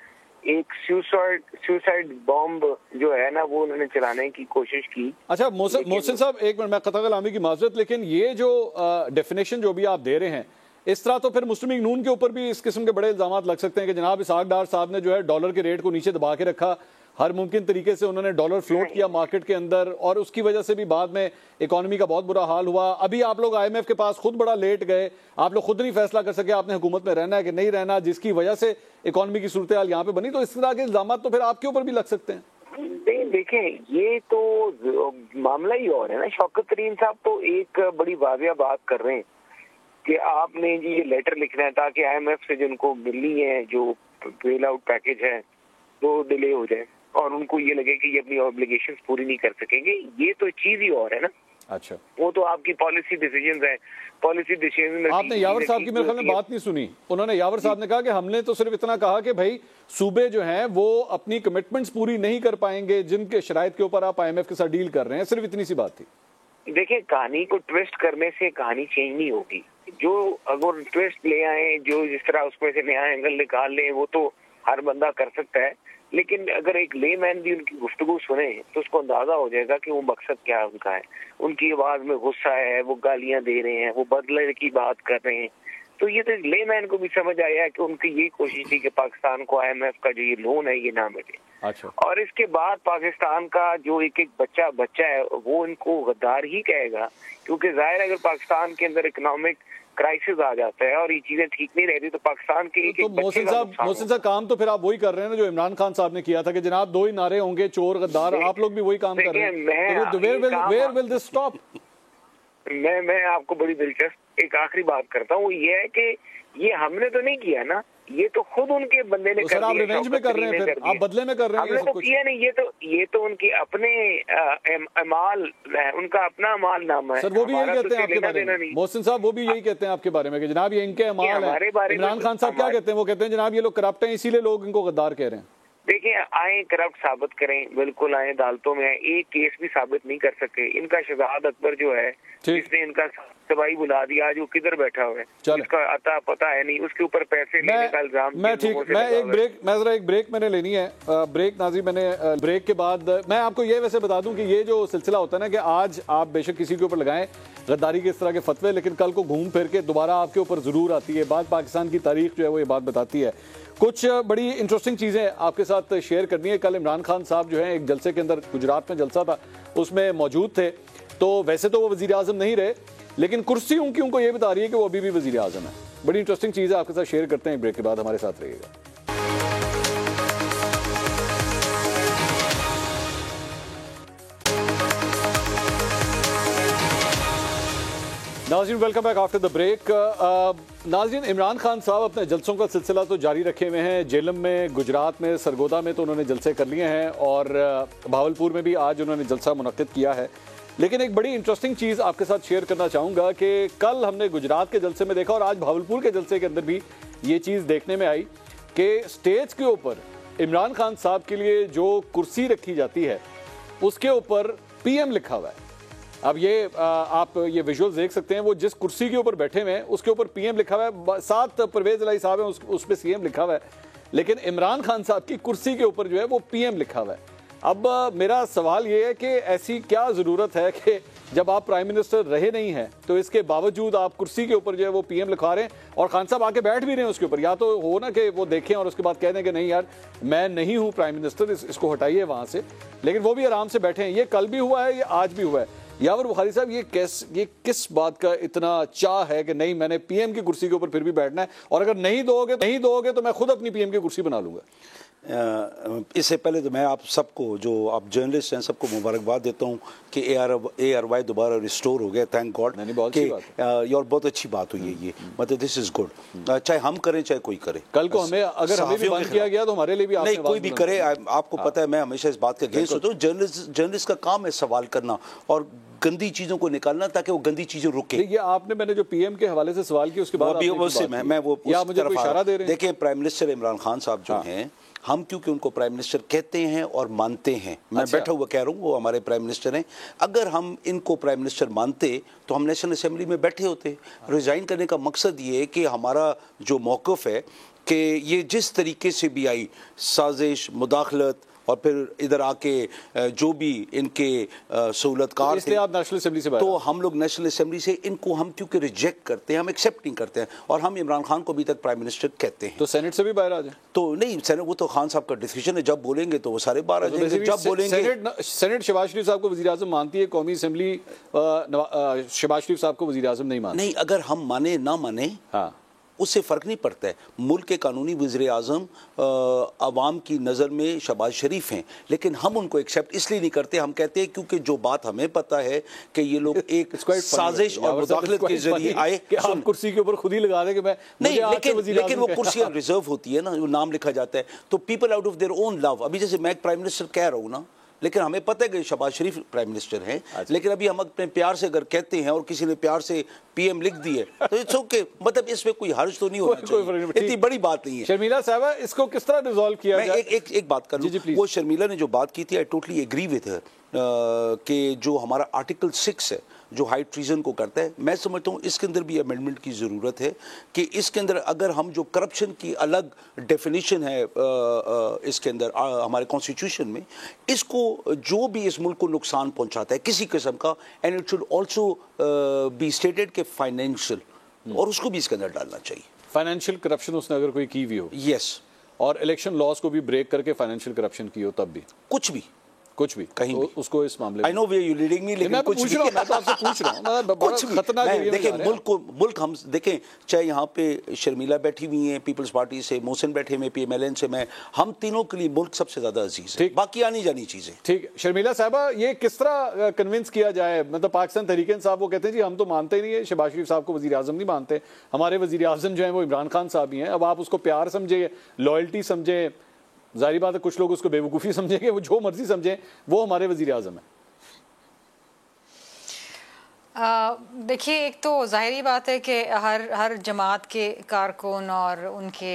एक सुसाइड बॉम्ब जो है ना वो उन्होंने चलाने की कोशिश की। अच्छा मोहसिन साहब, एक मिनट, मैं कतई कलामी की माजरत, लेकिन ये जो डेफिनेशन जो भी आप दे रहे हैं, इस तरह तो फिर मुस्लिम लीग नून के ऊपर भी इस किस्म के बड़े इल्जाम लग सकते हैं कि जनाब इसहाक डार साहब ने जो है डॉलर के रेट को नीचे दबा के रखा, हर मुमकिन तरीके से उन्होंने डॉलर फ्लोट किया मार्केट के अंदर, और उसकी वजह से भी बाद में इकोनॉमी का बहुत बुरा हाल हुआ। अभी आप लोग IMF के पास खुद बड़ा लेट गए, आप लोग खुद नहीं फैसला कर सके आपने हुकूमत में रहना है कि नहीं रहना, जिसकी वजह से इकोनॉमी की सूरत हाल यहाँ पे बनी। तो इस तरह के इल्जाम तो फिर आपके ऊपर भी लग सकते हैं। देखें, ये तो मामला ही और है ना। शौकत तरीन साहब तो एक बड़ी वाज़ेह बात कर रहे हैं कि आपने जी ये लेटर लिखना है ताकि IMF से जिनको मिलनी है जो बेल आउट पैकेज है वो डिले हो जाए और उनको ये लगे कि ये अपनी ऑब्लिगेशंस पूरी नहीं कर सकेंगे। ये तो चीज ही और है ना। अच्छा, वो तो आपकी पॉलिसी डिसीजंस है। पॉलिसी डिसीजन में आपने यावर साहब की मेरे ख्याल में बात नहीं सुनी। उन्होंने, यावर साहब ने कहा कि हमने तो सिर्फ इतना कहा कि भाई सूबे जो हैं वो अपनी कमिटमेंट्स पूरी नहीं कर पाएंगे जिनके शराइत के ऊपर आप IMF के साथ डील कर रहे हैं, सिर्फ इतनी सी बात थी। देखिए, कहानी को ट्विस्ट करने से कहानी चेंज नहीं होगी। जो अगर ट्विस्ट ले आए, जो जिस तरह उसमें से नया एंगल निकाल ले, वो तो हर बंदा कर सकता है, लेकिन अगर एक लेमैन भी उनकी गुफ्तगू सुने तो उसको अंदाजा हो जाएगा कि वो मकसद क्या उनका है। उनकी आवाज में गुस्सा है, वो गालियां दे रहे हैं, वो बदले की बात कर रहे हैं। तो ये तो लेमैन को भी समझ आया कि उनकी यही कोशिश थी कि पाकिस्तान को IMF का जो ये लोन है ये ना मिले। अच्छा। और इसके बाद पाकिस्तान का जो एक बच्चा है वो इनको गद्दार ही कहेगा, क्योंकि जाहिर है अगर पाकिस्तान के अंदर इकोनॉमिक क्राइसिस आ जाता है और ये चीजें ठीक नहीं रहती तो पाकिस्तान के एक मोहसिन साहब काम तो फिर आप वही कर रहे हैं ना जो इमरान खान साहब ने किया था कि जनाब दो ही नारे होंगे, चोर गद्दार, आप लोग भी वही काम कर रहे हैं। तो वेयर विल दिस स्टॉप? मैं आपको बड़ी दिलचस्प एक आखिरी बात करता हूँ, ये है कि ये हमने तो नहीं किया ना, ये तो खुद उनके बंदे ने कर दिया। आप रिवेंज में कर रहे हैं, फिर आप बदले में कर रहे हैं। हमने तो किया नहीं, ये तो उनके अपने अमाल है, उनका अपना अमाल नामा है। सर वो भी यही कहते हैं आपके बारे में, मोहसिन साहब वो भी यही कहते हैं आपके बारे में कि जनाब ये इनके अमाल है। इमरान खान साहब क्या कहते हैं? वो कहते हैं जनाब ये लोग करप्ट हैं, इसीलिए लोग इनको गद्दार कह रहे हैं। देखिए, आए करप्ट साबित करें, बिल्कुल आए, अदालतों में एक केस भी साबित नहीं कर सके। इनका शहजाद अकबर जो है जिसने इनका सबाई बुला दिया, आज वो किधर बैठा हुआ है, उसका अता पता है नहीं, उसके ऊपर पैसे लेने का इल्जाम। मैं जरा एक ब्रेक मैंने लेनी है। ब्रेक नाज़रीन, मैंने ब्रेक के बाद मैं आपको ये वैसे बता दूं कि ये जो सिलसिला होता है ना कि आज आप बेशक किसी के ऊपर लगाएं गद्दारी के इस तरह के फतवे, लेकिन कल को घूम फिर के दोबारा आपके ऊपर जरूर आती है बात। पाकिस्तान की तारीख जो है वो ये बात बताती है। कुछ बड़ी इंटरेस्टिंग चीज़ें आपके साथ शेयर करनी है। कल इमरान खान साहब जो है एक जलसे के अंदर, गुजरात में जलसा था, उसमें मौजूद थे। तो वैसे तो वो वजीर आज़म नहीं रहे, लेकिन कुर्सी उनको ये बता रही है कि वो अभी भी वजीर आज़म है। बड़ी इंटरेस्टिंग चीज़ है, आपके साथ शेयर करते हैं। ब्रेक के बाद हमारे साथ रहिएगा। नाज़रीन, welcome back after the break. नाज़रीन, इमरान खान साहब अपने जलसों का सिलसिला तो जारी रखे हुए हैं। जेलम में, गुजरात में, सरगोदा में तो उन्होंने जलसे कर लिए हैं और भावलपुर में भी आज उन्होंने जलसा मुनक्किद किया है। लेकिन एक बड़ी इंटरेस्टिंग चीज़ आपके साथ शेयर करना चाहूँगा कि कल हमने गुजरात के जलसे में देखा और आज भावलपुर के जलसे के अंदर भी ये चीज़ देखने में आई कि स्टेज के ऊपर इमरान खान साहब के लिए जो कुर्सी रखी जाती है उसके ऊपर PM लिखा हुआ है। अब ये आप ये विजुअल्स देख सकते हैं, वो जिस कुर्सी के ऊपर बैठे हुए हैं उसके ऊपर पीएम लिखा हुआ है, साथ परवेज इलाही साहब है, उस पे सीएम लिखा हुआ है, लेकिन इमरान खान साहब की कुर्सी के ऊपर जो है वो पीएम लिखा हुआ है। अब मेरा सवाल ये है कि ऐसी क्या ज़रूरत है कि जब आप प्राइम मिनिस्टर रहे नहीं हैं तो इसके बावजूद आप कुर्सी के ऊपर जो है वो पीएम लिखवा रहे हैं, और खान साहब आके बैठ भी रहे हैं उसके ऊपर। या तो हो ना कि वो देखें और उसके बाद कह दें कि नहीं यार मैं नहीं हूं प्राइम मिनिस्टर, इसको हटाइए वहां से, लेकिन वो भी आराम से बैठे हैं। ये कल भी हुआ है, ये आज भी हुआ है। यावर बुखारी साहब, ये किस बात का इतना चाह है कि नहीं मैंने पीएम की कुर्सी के ऊपर फिर भी बैठना है, और अगर नहीं दोगे तो मैं खुद अपनी पीएम की कुर्सी बना लूंगा? इससे पहले तो मैं आप सबको, जो आप जर्नलिस्ट हैं, सबको मुबारकबाद देता हूँ कि ARY दोबारा रिस्टोर हो गया, थैंक गॉड। और बहुत अच्छी बात हुई है ये, मतलब दिस इज गुड। चाहे हम करें चाहे कोई करे, कल को अगर हमें भी बंद किया गया तो हमारे लिए भी नहीं, कोई भी करे, आपको पता है मैं हमेशा इस बात के अगेंस्ट होता हूँ। जर्नलिस्ट का काम है सवाल करना और गंदी चीजों को निकालना ताकि वो गंदी चीजें रुके। ये मैंने जो पीएम के हवाले से सवाल किया उसके बाद मैं वो मुझे इशारा दे रहे हैं। देखिए, प्राइम मिनिस्टर इमरान खान साहब जो हैं, हम क्योंकि उनको प्राइम मिनिस्टर कहते हैं और मानते हैं, मैं बैठा हुआ कह रहा हूँ, वो हमारे प्राइम मिनिस्टर हैं। अगर हम इनको प्राइम मिनिस्टर मानते तो हम नेशनल असेंबली में बैठे होते। रिजाइन करने का मकसद ये है कि हमारा जो मौक़िफ़ है कि ये जिस तरीके से भी आई साजिश, मुदाखलत और फिर इधर आके जो भी इनके सहूलतकार थे, आप नेशनल असेंबली से तो हम लोग नेशनल असेंबली से इनको हम क्योंकि रिजेक्ट करते हैं, हम एक्सेप्ट नहीं करते हैं, और हम इमरान खान को अभी तक प्राइम मिनिस्टर कहते हैं। तो सेनेट से भी बाहर आ जाए तो नहीं, सेनेट वो तो खान साहब का डिसीजन है, जब बोलेंगे तो वो सारे बाहर आ जाएंगे। जब बोलेंगे सेनेट शहबाज शरीफ साहब को वज़ीर आज़म मानती है, कौमी असेंबली शहबाज शरीफ साहब को वज़ीर आज़म नहीं मानती। नहीं, अगर हम माने ना माने, हाँ, उससे फ़र्क नहीं पड़ता है। मुल्क के कानूनी वज़ीर आज़म अवाम की नज़र में शहबाज शरीफ हैं, लेकिन हम उनको एक्सेप्ट इसलिए नहीं करते। हम कहते हैं क्योंकि जो बात हमें पता है कि ये लोग एक साजिश और मुदाखलत के जरिए आए कि आप कुर्सी के ऊपर खुद ही लगा दें कि मैं नहीं, लेकिन वो कुर्सियाँ रिजर्व होती है ना, वो नाम लिखा जाता है, तो people out of their own love. अभी जैसे मैं प्राइम मिनिस्टर कह रहा हूँ ना, लेकिन हमें पता है कि शहबाज शरीफ प्राइम मिनिस्टर हैं, लेकिन अभी हम अपने प्यार से अगर कहते हैं और किसी ने प्यार से पीएम लिख दी है तो इट्स ओके, मतलब इसमें कोई हर्ज तो नहीं होना चाहिए, इतनी बड़ी बात नहीं है। शर्मिला साहब, इसको किस तरह रिजॉल्व किया जाए? एक बात कर लूं, वो शर्मिला ने जो बात की थी, I totally agree with her कि जो हमारा आर्टिकल 6 है जो हाई ट्रीजन को करता है, मैं समझता हूँ इसके अंदर भी अमेंडमेंट की ज़रूरत है कि इसके अंदर अगर हम जो करप्शन की अलग डेफिनेशन है इसके अंदर हमारे कॉन्स्टिट्यूशन में, इसको जो भी इस मुल्क को नुकसान पहुँचाता है किसी किस्म का, and it should also be stated के फाइनेंशियल, और उसको भी इसके अंदर डालना चाहिए। फाइनेंशियल करप्शन उसने अगर कोई की हुई हो, यस, और इलेक्शन लॉज को भी ब्रेक करके फाइनेंशियल करप्शन की हो, तब भी कुछ भी कहीं तो उसको इस मामले में, I know way you leading me, लेकिन कुछ भी, मैं तो आपसे पूछ रहा हूं, कुछ भी खतरनाक है। देखिए, मुल्क हम देखें, चाहे यहाँ पे शर्मिला बैठी हुई हैं पीपल्स पार्टी से, मोहसिन बैठे हुए PMLN से, मैं, हम तीनों के लिए मुल्क सबसे ज्यादा अजीज है, बाकी आनी जानी चीजें। ठीक है शर्मिला साहबा, ये किस तरह कन्विंस किया जाए? मतलब पाकिस्तान तहरीक साहब वो कहते हैं जी हम तो मानते ही नहीं है, शहबाज शरीफ साहब को वज़ीर आज़म नहीं मानते, हमारे वज़ीर आज़म जो है वो इमरान खान साहब ही हैं। अब आप उसको प्यार समझे, लॉयल्टी समझे, जाहिर बात है कुछ लोग उसको बेवकूफ़ी समझेंगे, वो जो मर्जी समझें, वो हमारे वज़ीर आज़म है। देखिए, एक तो जाहिर बात है कि हर जमात के कारकुन और उनके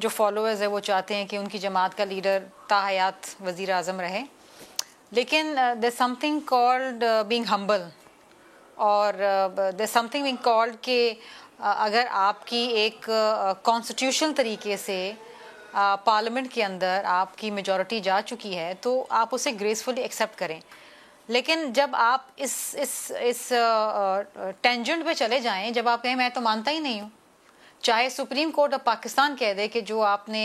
जो फॉलोअर्स है वो चाहते हैं कि उनकी जमात का लीडर ताहयात वज़ीर आज़म रहे, लेकिन there something called being humble, और देयर समथिंग बीइंग कॉल्ड कि अगर आपकी एक कॉन्स्टिट्यूशनल तरीके से पार्लियामेंट के अंदर आपकी मेजॉरिटी जा चुकी है तो आप उसे ग्रेसफुली एक्सेप्ट करें। लेकिन जब आप इस टेंजेंट पे चले जाएं, जब आप कहें मैं तो मानता ही नहीं हूँ, चाहे सुप्रीम कोर्ट ऑफ पाकिस्तान कह दे कि जो आपने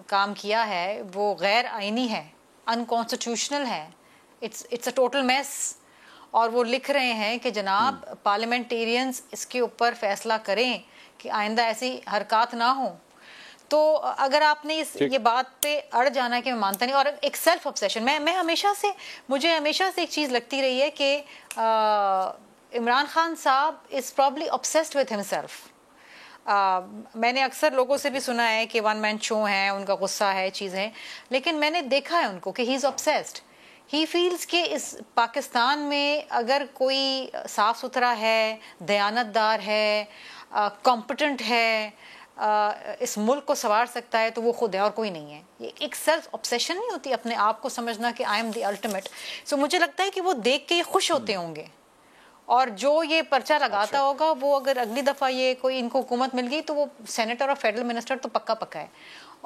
काम किया है वो गैर आइनी है, अनकॉन्स्टिट्यूशनल है, इट्स अ टोटल मेस, और वो लिख रहे हैं कि जनाब पार्लियामेंटेरियंस इसके ऊपर फैसला करें कि आइंदा ऐसी हरकत ना हो। तो अगर आपने ये बात पे अड़ जाना है कि मैं मानता नहीं, और एक सेल्फ ऑब्सेशन, मुझे हमेशा से एक चीज़ लगती रही है कि इमरान खान साहब is probably obsessed with himself. मैंने अक्सर लोगों से भी सुना है कि वन मैन शो हैं, उनका गुस्सा है, चीज़ें, लेकिन मैंने देखा है उनको कि he is obsessed. He feels कि इस पाकिस्तान में अगर कोई साफ़ सुथरा है, दयानतदार है, कॉम्पिटेंट है, इस मुल्क को संवार सकता है तो वो खुद है और कोई नहीं है। ये एक सेल्फ ऑब्सेशन नहीं होती, अपने आप को समझना कि आई एम द अल्टीमेट। सो मुझे लगता है कि वो देख के ये खुश होते होंगे और जो ये पर्चा लगाता होगा वो अगर अगली दफ़ा ये कोई इनको हुकूमत मिल गई तो वो सेनेटर और फेडरल मिनिस्टर तो पक्का पक्का है।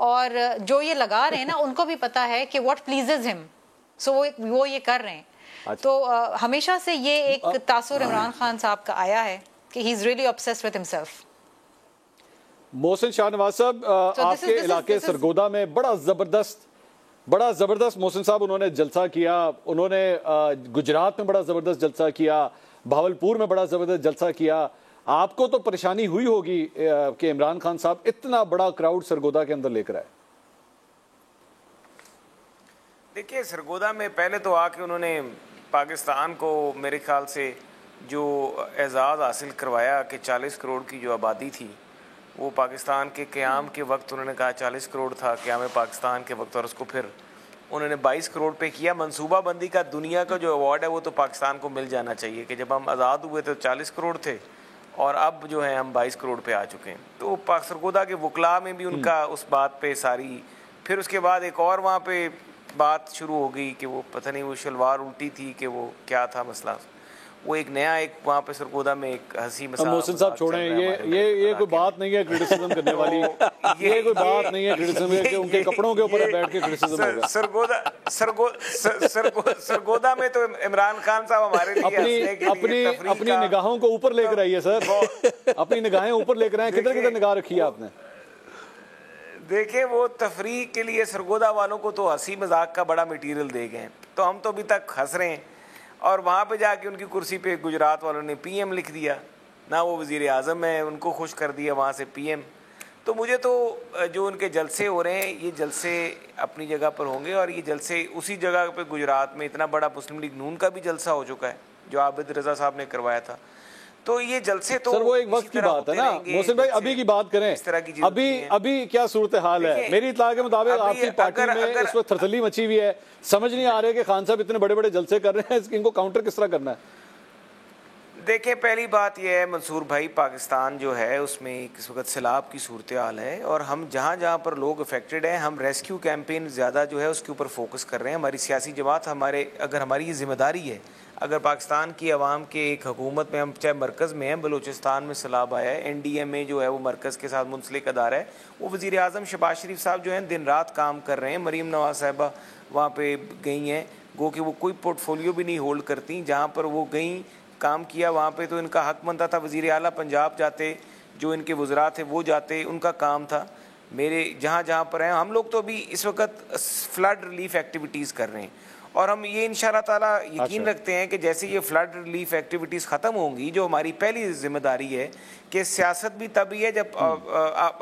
और जो ये लगा रहे हैं ना उनको भी पता है कि व्हाट प्लीजेज हिम, सो वो ये कर रहे हैं। तो हमेशा से ये एक तासुर इमरान खान साहब का आया है कि he is really obsessed with himself. Mohsin Shahnawaz साहब, आपके इलाके सरगोदा में बड़ा जबरदस्त मोहसिन साहब उन्होंने जलसा किया, उन्होंने गुजरात में बड़ा जबरदस्त जलसा किया, भावलपुर में बड़ा जबरदस्त जलसा किया। आपको तो परेशानी हुई होगी कि इमरान खान साहब इतना बड़ा क्राउड सरगोदा के अंदर लेकर आए। देखिए, सरगोदा में पहले तो आके उन्होंने पाकिस्तान को मेरे ख्याल से जो एजाज़ हासिल करवाया कि 40 करोड़ की जो आबादी थी वो पाकिस्तान के क़याम के वक्त उन्होंने कहा 40 करोड़ था क़याम पाकिस्तान के वक्त, और उसको फिर उन्होंने 22 करोड़ पे किया। मनसूबा बंदी का दुनिया का जो अवार्ड है वो तो पाकिस्तान को मिल जाना चाहिए कि जब हम आज़ाद हुए तो 40 करोड़ थे और अब जो है हम 22 करोड़ पे आ चुके हैं। तो सरगोदा के वकला में भी उनका उस बात पे सारी, फिर उसके बाद एक और वहाँ पे बात शुरू हो गई कि वो पता नहीं वो शलवार उल्टी थी कि वो क्या था मसला, वो एक नया एक वहाँ पे सरगोदा में एक हंसी मजाक। मोहसिन साहब छोड़ें, ये कोई बात नहीं है क्रिटिसिज्म करने वाली, ये कोई बात नहीं है क्रिटिसिज्म के, उनके कपड़ों के ऊपर बैठ के क्रिटिसिज्म होगा। सरगोदा में तो इमरान खान साहब हमारे लिए अपनी निगाहों को ऊपर लेकर आइए सर, अपनी निगाहें ऊपर लेकर आए, किधर किधर निगाह रखी है आपने? देखिए, वो तफरीह के लिए सरगोदा वालों को तो हंसी मजाक का बड़ा मटेरियल दे गए, तो हम तो अभी तक हंस रहे हैं। और वहाँ पे जाके उनकी कुर्सी पे गुजरात वालों ने पीएम लिख दिया, ना वो वज़ीर आज़म है, उनको खुश कर दिया वहाँ से पीएम। तो मुझे तो जो उनके जलसे हो रहे हैं ये जलसे अपनी जगह पर होंगे, और ये जलसे उसी जगह पे गुजरात में इतना बड़ा मुस्लिम लीग नून का भी जलसा हो चुका है जो आबिद रज़ा साहब ने करवाया था। तो ये जलसे तो सर वो एक वक्त की बात है ना मोहसिन भाई, अभी की बात करें, इस तरह की अभी क्या सूरत हाल है? मेरी इत्तला के मुताबिक आपकी पार्टी में इस वक्त थरथली मची हुई है, समझ नहीं आ रहे कि खान साहब इतने बड़े बड़े जलसे कर रहे हैं, इनको काउंटर किस तरह करना है? देखिए, पहली बात यह है मंसूर भाई, पाकिस्तान जो है उसमें इस वक्त सैलाब की सूरत हाल है, और हम जहाँ जहाँ पर लोग अफेक्टेड हैं हम रेस्क्यू कैंपेन ज़्यादा जो है उसके ऊपर फोकस कर रहे हैं। हमारी सियासी जमात अगर हमारी ये जिम्मेदारी है, अगर पाकिस्तान की आवाम के एक हुकूमत में हम चाहे मरकज़ में हैं, बलूचिस्तान में सैलाब आया है, NDMA जो है वो मरकज़ के साथ मुंसलिक अदारा है, वो वज़ीर आज़म शहबाज शरीफ साहब जो हैं दिन रात काम कर रहे हैं। मरीम नवाज़ साहिबा वहाँ पे गई हैं, गो कि वो कोई पोर्टफोलियो भी नहीं होल्ड करती, जहाँ पर वो गई काम किया वहाँ पे तो इनका हक बनता था। वज़ीर आला पंजाब जाते, जो इनके वज़रा थे वो जाते, उनका काम था। मेरे जहाँ जहाँ पर हैं हम लोग तो अभी इस वक्त फ्लड रिलीफ एक्टिविटीज़ कर रहे हैं, और हम ये इंशाअल्लाह ताला यकीन रखते हैं कि जैसे ये फ्लड रिलीफ एक्टिविटीज़ ख़त्म होंगी, जो हमारी पहली जिम्मेदारी है कि सियासत भी तभी है जब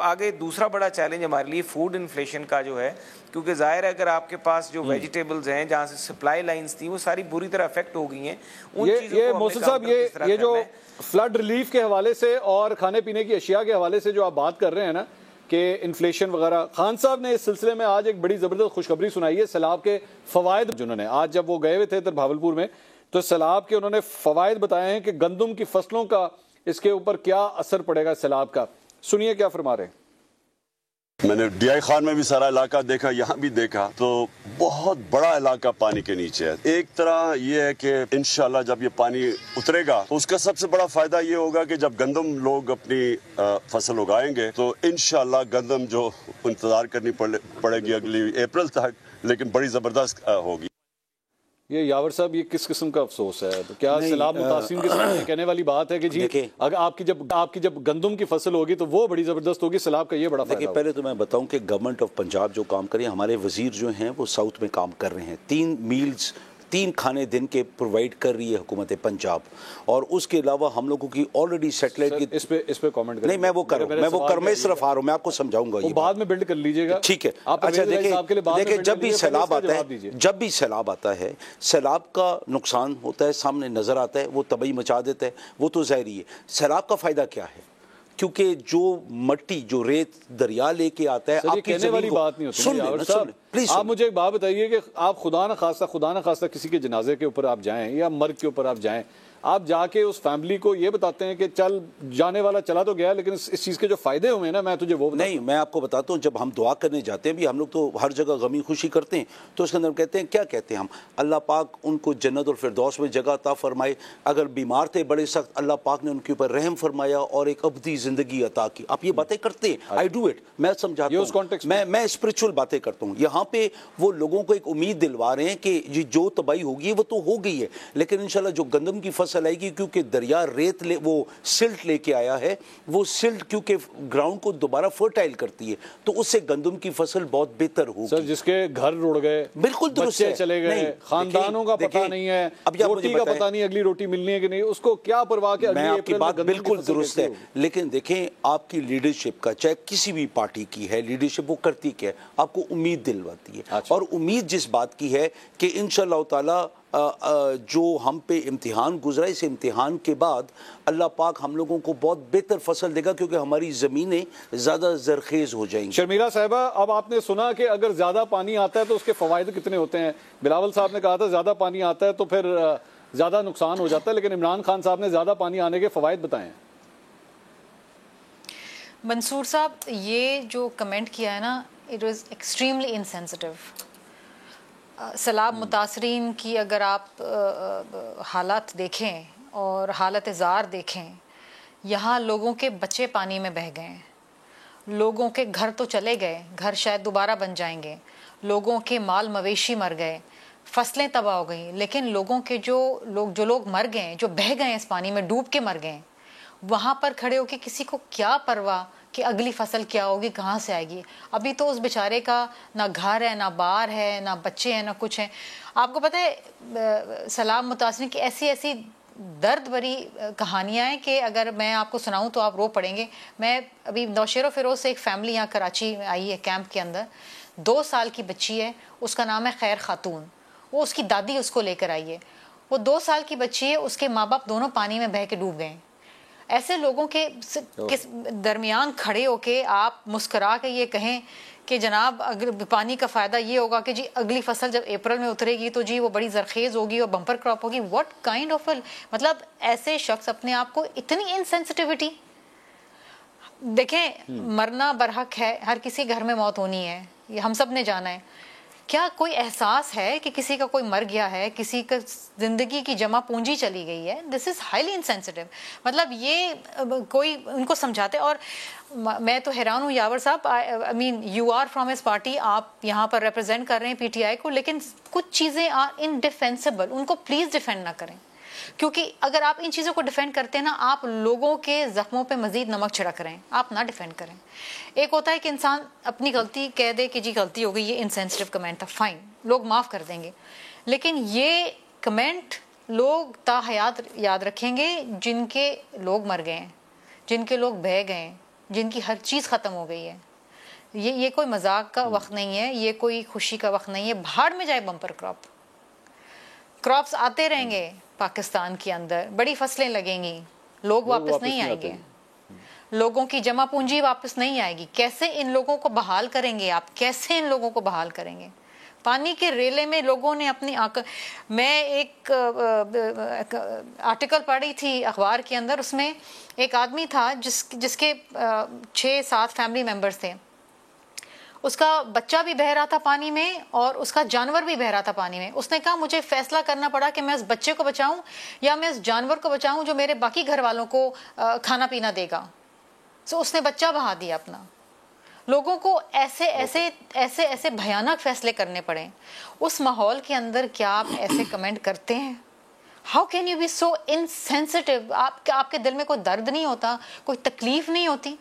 आगे दूसरा बड़ा चैलेंज हमारे लिए फूड इन्फ्लेशन का जो है, क्योंकि ज़ाहिर है अगर आपके पास जो वेजिटेबल्स हैं जहाँ से सप्लाई लाइंस थी वो सारी बुरी तरह अफेक्ट हो गई हैं। ये मोहसिन साहब ये जो फ्लड रिलीफ के हवाले से और खाने पीने की अशिया के हवाले से जो आप बात कर रहे हैं ना कि इन्फ्लेशन वगैरह, खान साहब ने इस सिलसिले में आज एक बड़ी ज़बरदस्त खुशखबरी सुनाई है। सैलाब के फ़वाइद जिन्होंने आज जब वो गए हुए थे इधर भावलपुर में, तो सैलाब के उन्होंने फ़वाइद बताए हैं कि गंदम की फसलों का इसके ऊपर क्या असर पड़ेगा सैलाब का। सुनिए क्या फरमा रहे हैं। मैंने DI खान में भी सारा इलाका देखा, यहाँ भी देखा, तो बहुत बड़ा इलाका पानी के नीचे है। एक तरह ये है कि इंशाल्लाह जब ये पानी उतरेगा तो उसका सबसे बड़ा फायदा ये होगा कि जब गंदम लोग अपनी फसल उगाएंगे तो इंशाल्लाह गंदम जो इंतजार करनी पड़ेगी अगली अप्रैल तक, लेकिन बड़ी जबरदस्त होगी। ये यावर साहब, ये किस किस्म का अफसोस है? तो क्या सैलाब मुतासिन के साथ कहने वाली बात है कि जी अगर आपकी जब गंदम की फसल होगी तो वो बड़ी ज़बरदस्त होगी, सैलाब का ये बड़ा फायदा होगा? पहले तो मैं बताऊं कि गवर्नमेंट ऑफ पंजाब जो काम कर रही है, हमारे वजीर जो हैं वो साउथ में काम कर रहे हैं। 3 खाने दिन के प्रोवाइड कर रही है हुकूमत पंजाब, और उसके अलावा हम लोगों की ऑलरेडी सेटेलाइट की इस पे कमेंट नहीं, मैं वो कर रहा हूँ, मैं सिर्फ आ रहा हूँ, मैं आपको समझाऊंगा, ये बाद में बिल्ड कर लीजिएगा, ठीक है? अच्छा देखिए, जब भी सैलाब आता है सैलाब का नुकसान होता है, सामने नजर आता है, वो तबाही मचा देता है, वो तो ज़ाहिर है। सैलाब का फायदा क्या है? क्योंकि जो मट्टी जो रेत दरिया लेके आता है, आपकी कहने वाली बात नहीं होती। सुन प्लीज, आप मुझे एक बात बताइए कि आप खुदा न खास्ता किसी के जनाजे के ऊपर आप जाएं या मर्ग के ऊपर आप जाएं, आप जाके उस फैमिली को ये बताते हैं कि चल जाने वाला चला तो गया, लेकिन इस चीज़ के जो फायदे हुए ना मैं तुझे वो नहीं, मैं आपको बताता हूँ, जब हम दुआ करने जाते हैं भी, हम लोग तो हर जगह गमी खुशी करते हैं, तो उसके अंदर कहते हैं, क्या कहते हैं हम, अल्लाह पाक उनको जन्नत और फिरदौस में जगह अता फरमाए। अगर बीमार थे बड़े सख्त, अल्लाह पाक ने उनके ऊपर रहम फरमाया और एक अबदी ज़िंदगी अता की। आप ये बातें करते हैं, आई डू इट, मैं समझाता हूँ, मैं स्पिरिचुअल बातें करता हूँ। यहाँ पे वो लोगों को एक उम्मीद दिलवा रहे हैं कि ये जो तबाही होगी वो तो हो गई है, लेकिन इंशाल्लाह जो गंदम की फसल आएगी, क्योंकि दरिया रेत वो सिल्ट लेके आया है, वो सिल्ट क्योंकि ग्राउंड को दोबारा फर्टाइल करती है, तो उससे गंदम की फसल बहुत बेहतर होगी। सर, जिसके घर रुड़ गए, बिल्कुल दुरुस्त है, चले गए, खानदानों का पता नहीं है, रोटी का पता नहीं अगली रोटी मिलनी है कि नहीं, उसको क्या परवाह के। मैं आपकी बात बिल्कुल दुरुस्त है, लेकिन देखें आपकी लीडरशिप का, चाहे किसी भी पार्टी की है लीडरशिप, वो करती क्या है, आपको उम्मीद दिलवाती है। और उम्मीद जिस बात की है कि इंशाअल्लाह ताला जो हम पे इम्तिहान गुजरा, इस इम्तिहान के बाद अल्लाह पाक हम लोगों को बहुत बेहतर फसल देगा, क्योंकि हमारी ज़मीनें ज़्यादा जरखेज़ हो जाएंगी। शर्मिला साहिबा, अब आपने सुना कि अगर ज़्यादा पानी आता है तो उसके फ़वाइद कितने होते हैं। बिलावल साहब ने कहा था ज़्यादा पानी आता है तो फिर ज़्यादा नुकसान हो जाता है, लेकिन इमरान खान साहब ने ज़्यादा पानी आने के फ़वाइद बताए। मंसूर साहब, ये जो कमेंट किया है ना, इट वाज एक्सट्रीमली इनसेंसिटिव। सैलाब मुतासरीन की अगर आप हालात देखें और हालत ज़ार देखें, यहाँ लोगों के बच्चे पानी में बह गए, लोगों के घर तो चले गए, घर शायद दोबारा बन जाएंगे, लोगों के माल मवेशी मर गए, फसलें तबाह हो गई, लेकिन लोगों के जो लोग मर गए, जो बह गए इस पानी में, डूब के मर गए, वहाँ पर खड़े होकर किसी को क्या परवाह कि अगली फसल क्या होगी, कहाँ से आएगी। अभी तो उस बेचारे का ना घर है, ना बार है, ना बच्चे हैं, ना कुछ है। आपको पता है सैलाब मुतासरीन की ऐसी ऐसी दर्द भरी कहानियाँ हैं कि अगर मैं आपको सुनाऊं तो आप रो पड़ेंगे। मैं अभी नौशेरो फिरोज से एक फैमिली यहाँ कराची में आई है, कैंप के अंदर 2 साल की बच्ची है, उसका नाम है खैर खातून। वो उसकी दादी उसको लेकर आई है। वो 2 साल की बच्ची है, उसके माँ बाप दोनों पानी में बह के डूब गए। ऐसे लोगों के दरमियान खड़े होके आप मुस्करा के ये कहें कि जनाब अगर पानी का फ़ायदा ये होगा कि जी अगली फसल जब अप्रैल में उतरेगी तो जी वो बड़ी जरखेज़ होगी और बम्पर क्रॉप होगी। व्हाट काइंड ऑफ मतलब ऐसे शख्स अपने आप को इतनी इनसेंसिटिविटी। देखें, मरना बरहक है, हर किसी घर में मौत होनी है, ये हम सब ने जाना है। क्या कोई एहसास है कि किसी का कोई मर गया है, किसी का ज़िंदगी की जमा पूंजी चली गई है? This is highly insensitive. मतलब ये कोई उनको समझाते। और मैं तो हैरान हूँ यावर साहब, I mean you are from his party, आप यहाँ पर रिप्रेजेंट कर रहे हैं पीटीआई को, लेकिन कुछ चीज़ें आर इनडिफेंसिबल, उनको प्लीज़ डिफेंड ना करें, क्योंकि अगर आप इन चीज़ों को डिफेंड करते हैं ना, आप लोगों के ज़ख्मों पे मज़ीद नमक छिड़क रहे हैं। आप ना डिफेंड करें। एक होता है कि इंसान अपनी गलती कह दे कि जी गलती हो गई, ये इनसेंसिटिव कमेंट था, फाइन, लोग माफ़ कर देंगे। लेकिन ये कमेंट लोग ताहयात याद रखेंगे जिनके लोग मर गए हैं, जिनके लोग बह गए हैं, जिनकी हर चीज़ ख़त्म हो गई है। ये कोई मजाक का वक्त नहीं है, ये कोई खुशी का वक्त नहीं है। भाड़ में जाए बम्पर क्रॉप्स आते रहेंगे पाकिस्तान के अंदर, बड़ी फसलें लगेंगी, लोग वापस नहीं आएंगे, लोगों की जमा पूंजी वापस नहीं आएगी। कैसे इन लोगों को बहाल करेंगे आप? कैसे इन लोगों को बहाल करेंगे? पानी के रेले में लोगों ने अपनी मैं एक आर्टिकल पढ़ी थी अखबार के अंदर, उसमें एक आदमी था जिसके 6-7 फैमिली मेम्बर्स थे। उसका बच्चा भी बह रहा था पानी में और उसका जानवर भी बह रहा था पानी में। उसने कहा मुझे फैसला करना पड़ा कि मैं उस बच्चे को बचाऊं या मैं उस जानवर को बचाऊं जो मेरे बाकी घर वालों को खाना पीना देगा। तो उसने बच्चा बहा दिया अपना। लोगों को ऐसे भयानक फैसले करने पड़े। उस माहौल के अंदर क्या आप ऐसे कमेंट करते हैं? How can you be so insensitive? आपके दिल में कोई दर्द नहीं होता, कोई तकलीफ नहीं होती?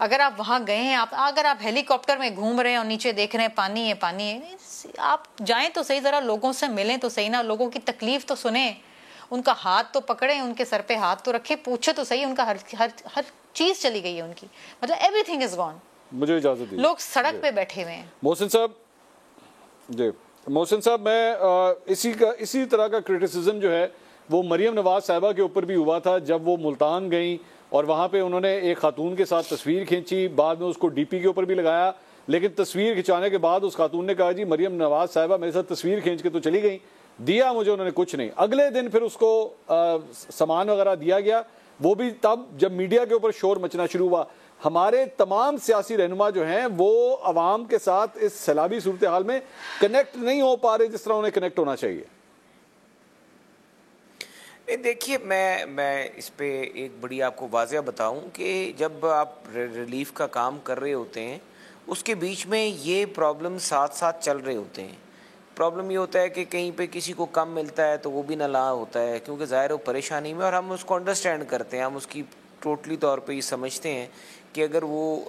अगर आप वहाँ गए हैं, अगर आप हेलीकॉप्टर में घूम रहे हैं और नीचे देख रहे हैं पानी है, आप जाएं तो सही, ज़रा लोगों से मिलें तो सही ना, लोगों की तकलीफ तो सुने, उनका हाथ तो पकड़े, उनके सर पे हाथ तो रखे, पूछे तो सही। उनका हर चीज़ चली गई है उनकी, मतलब एवरीथिंग इज गॉन। मुझे इजाज़त दी। लोग सड़क पे बैठे हुए हैं। मोहसिन साहब, मैं इसी तरह का क्रिटिसिज्म जो है वो मरियम नवाज साहिबा के ऊपर भी हुआ था जब वो मुल्तान गई और वहाँ पे उन्होंने एक खातून के साथ तस्वीर खींची, बाद में उसको डीपी के ऊपर भी लगाया, लेकिन तस्वीर खिंचाने के बाद उस खातून ने कहा जी मरियम नवाज साहिबा मेरे साथ तस्वीर खींच के तो चली गई, दिया मुझे उन्होंने कुछ नहीं। अगले दिन फिर उसको सामान वगैरह दिया गया, वो भी तब जब मीडिया के ऊपर शोर मचना शुरू हुआ। हमारे तमाम सियासी रहनुमा जो हैं वो अवाम के साथ इस सैलाबी सूरत हाल में कनेक्ट नहीं हो पा रहे जिस तरह उन्हें कनेक्ट होना चाहिए। देखिए, मैं इस पे एक बड़ी आपको वाज़ेह बताऊं कि जब आप रिलीफ का काम कर रहे होते हैं उसके बीच में ये प्रॉब्लम साथ साथ चल रहे होते हैं। प्रॉब्लम ये होता है कि कहीं पे किसी को कम मिलता है तो वो भी नाला होता है, क्योंकि ज़ाहिर है वो परेशानी में, और हम उसको अंडरस्टैंड करते हैं, हम उसकी टोटली तौर पे ये समझते हैं कि अगर वो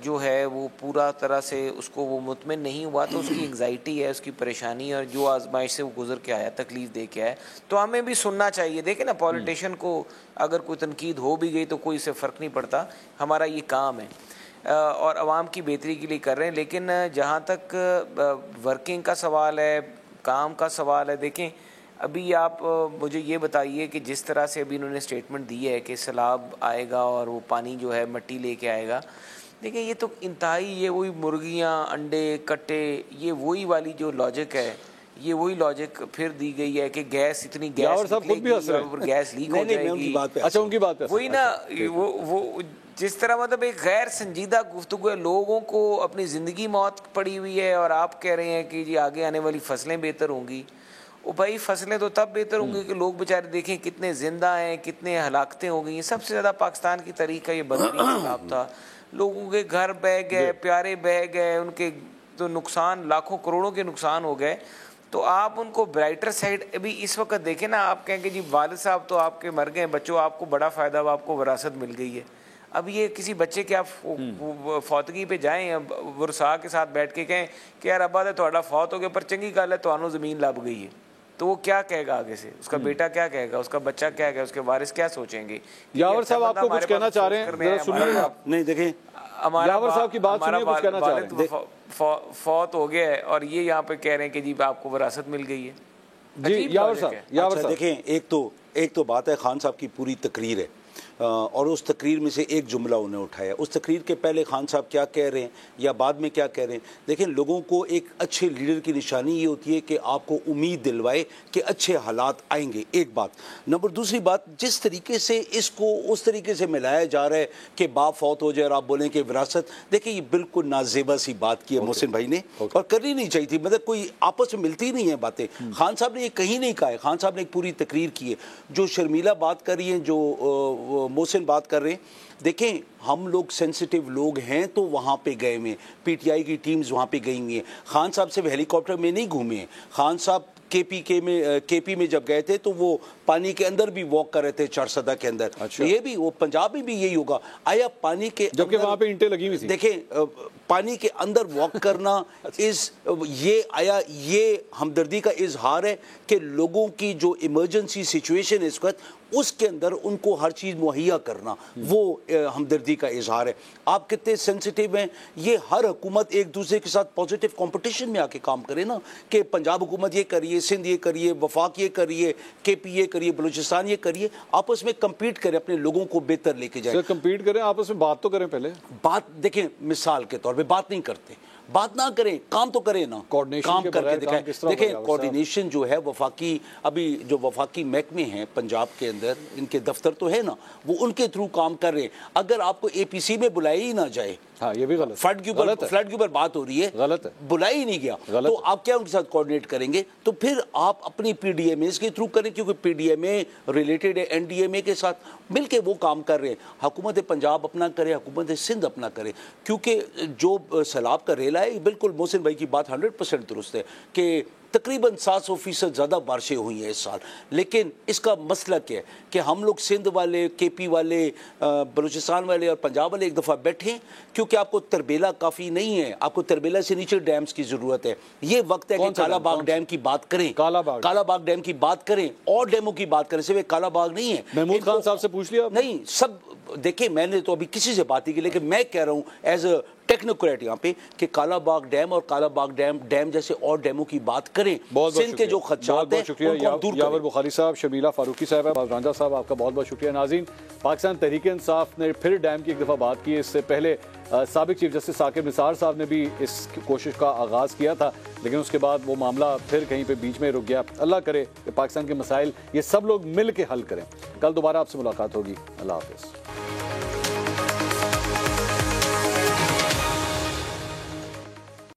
जो है वो पूरा तरह से उसको वो मुतमिन नहीं हुआ तो उसकी एंग्जाइटी है, उसकी परेशानी, और जो आजमाइश से वो गुजर के आया, तकलीफ दे के आया, तो हमें भी सुनना चाहिए। देखें ना, पॉलिटिशियन को अगर कोई तनकीद हो भी गई तो कोई इससे फ़र्क नहीं पड़ता, हमारा ये काम है और आवाम की बेहतरी के लिए कर रहे हैं। लेकिन जहाँ तक वर्किंग का सवाल है, काम का सवाल है, देखें अभी आप मुझे ये बताइए कि जिस तरह से अभी उन्होंने स्टेटमेंट दी है कि सैलाब आएगा और वो पानी जो है मिट्टी लेके आएगा, देखिए ये तो इंतहाई, ये वही मुर्गियाँ, अंडे, कट्टे, ये वही वाली जो लॉजिक है, ये वही लॉजिक फिर दी गई है कि गैस, इतनी गैस गैस लीक हो जाएगी। अच्छा, उनकी बात वही ना, वो जिस तरह मतलब एक गैर संजीदा गुफ्तगू है, लोगों को अपनी ज़िंदगी मौत पड़ी हुई है और आप कह रहे हैं कि जी आगे आने वाली फसलें बेहतर होंगी। वो भाई फसलें तो तब बेहतर होंगी कि लोग बेचारे देखें कितने जिंदा हैं, कितने हलाकतें हो गई। सबसे ज़्यादा पाकिस्तान की तारीख का ये बदतरीन सैलाब था, लोगों के घर बह गए, प्यारे बह गए, उनके तो नुकसान, लाखों करोड़ों के नुकसान हो गए। तो आप उनको ब्राइटर साइड अभी इस वक्त देखें ना, आप कहें कि जी वालिद साहब तो आपके मर गए, बच्चों आपको बड़ा फ़ायदा हुआ, आपको विरासत मिल गई है। अब ये किसी बच्चे के आप फौतगी पे जाएं, वरसा के साथ बैठ के कहें कि यार अब्बा थोड़ा फौत हो गया पर चंगी गल है, तो ज़मीन लभ गई है, तो वो क्या कहेगा आगे से? उसका बेटा क्या कहेगा, उसका बच्चा क्या कहेगा, उसके वारिस क्या सोचेंगे? यावर साहब आपको कुछ कहना चाह रहे हैं, सुनिए आप। नहीं देखें, यावर साहब की बात सुनिए, कुछ कहना चाह रहे हैं। फौत हो गया है और ये यहाँ पे कह रहे हैं कि जी आपको विरासत मिल गई है। जी यावर साहब, देखें, एक तो बात है, खान साहब की पूरी तकरीर है और उस तकरीर में से एक जुमला उन्हें उठाया। उस तकरीर के पहले खान साहब क्या कह रहे हैं या बाद में क्या कह रहे हैं, देखें, लोगों को एक अच्छे लीडर की निशानी ये होती है कि आपको उम्मीद दिलवाए कि अच्छे हालात आएंगे, एक बात। नंबर दूसरी बात, जिस तरीके से इसको उस तरीके से मिलाया जा रहा है कि बाप फौत हो जाए और आप बोलें कि विरासत, देखिए ये बिल्कुल नाजेबा सी बात की है मोहसिन भाई ने, और करनी नहीं चाहिए थी। मतलब कोई आपस में मिलती नहीं है बातें। खान साहब ने ये कहीं नहीं कहा है, खान साहब ने एक पूरी तकरीर की है। जो शर्मिला बात कर रही है, जो मोहसिन बात कर रहे हैं, देखें हम लोग सेंसिटिव लोग हैं तो वहाँ पे गए हुए, पीटीआई की टीम्स वहाँ पे गई हुई हैं। खान साहब सिर्फ हेलीकॉप्टर में नहीं घूमे हैं, खान साहब केपी में जब गए थे तो वो पानी के अंदर भी वॉक कर रहे थे, चारसदा के अंदर। अच्छा। ये भी वो पंजाब में भी यही होगा। आया पानी के जबकि वहाँ पे ईंटें लगी हुई थी। देखें पानी के अंदर वॉक करना ये हमदर्दी का इजहार है कि लोगों की जो इमरजेंसी सिचुएशन है इस वक्त, उसके अंदर उनको हर चीज़ मुहैया करना, वो हमदर्दी का इजहार है। आप कितने सेंसिटिव हैं, ये हर हुकूमत एक दूसरे के साथ पॉजिटिव कंपटीशन में आके काम करे ना, कि पंजाब हुकूमत ये करिए, सिंध ये करिए, वफाक ये करिए, केपी ये करिए, बलूचिस्तान ये करिए, आपस में कम्पीट करें, अपने लोगों को बेहतर लेके जाए। कम्पीट करें, आपस में बात तो करें पहले। बात देखें, मिसाल के तौर पे बात नहीं करते, बात ना करें, काम तो करें ना, काम करके दिखाएं। देखें कोऑर्डिनेशन जो है वफाकी, अभी जो वफाकी महकमे हैं पंजाब के अंदर, इनके दफ्तर तो है ना, वो उनके थ्रू काम कर रहे हैं। अगर आपको एपीसी में बुलाया ही ना जाए, हाँ ये भी गलत, फ्लड के ऊपर बात हो रही है, गलत है, बुलाया ही नहीं गया, तो आप क्या उनके साथ कोऑर्डिनेट करेंगे? तो फिर आप अपनी पीडीएमए के थ्रू करें, क्योंकि पीडीएमए रिलेटेड है एनडीएमए के साथ, मिलके वो काम कर रहे हैं। हुकूमत पंजाब अपना करे, हुकूमत सिंध अपना करे, क्योंकि जो सैलाब का रेला है, बिल्कुल मोहसिन भाई की बात 100% दुरुस्त है कि तकरीबन 700% ज़्यादा बारिशें हुई हैं इस साल। लेकिन इसका मसला क्या है कि हम लोग सिंध वाले, केपी वाले, बलूचिस्तान वाले और पंजाब वाले एक दफ़ा बैठें, क्योंकि आपको तरबेला काफ़ी नहीं है, आपको तरबेला से नीचे डैम्स की ज़रूरत है। ये वक्त है कि कालाबाग डैम की बात करें, कालाबाग डैम की बात करें और डैमों की बात करें, सिर्फ कालाबाग नहीं है। महमूद खान साहब से पूछ लिया? नहीं, सब देखिए, मैंने तो अभी किसी से बात नहीं की, लेकिन मैं कह रहा हूँ एज अ टेक्नोक्रेट यहाँ पे कि कालाबाग डैम और कालाबाग डैम जैसे और डैमों की बात करें, सिंध के जो खदशात हैं उनको दूर करें। यावर बुखारी साहब, शमीला फारूकी साहब, रांझा साहब, आपका बहुत बहुत शुक्रिया। नाज़रीन, पाकिस्तान तहरीक इंसाफ ने फिर डैम की एक दफ़ा बात की। इससे पहले साबिक चीफ जस्टिस साकिब निसार साहब ने भी इस कोशिश का आगाज़ किया था, लेकिन उसके बाद वो मामला फिर कहीं पे बीच में रुक गया। अल्लाह करे कि पाकिस्तान के मसाइल ये सब लोग मिल के हल करें। कल दोबारा आपसे मुलाकात होगी। अल्लाह हाफ़िज़।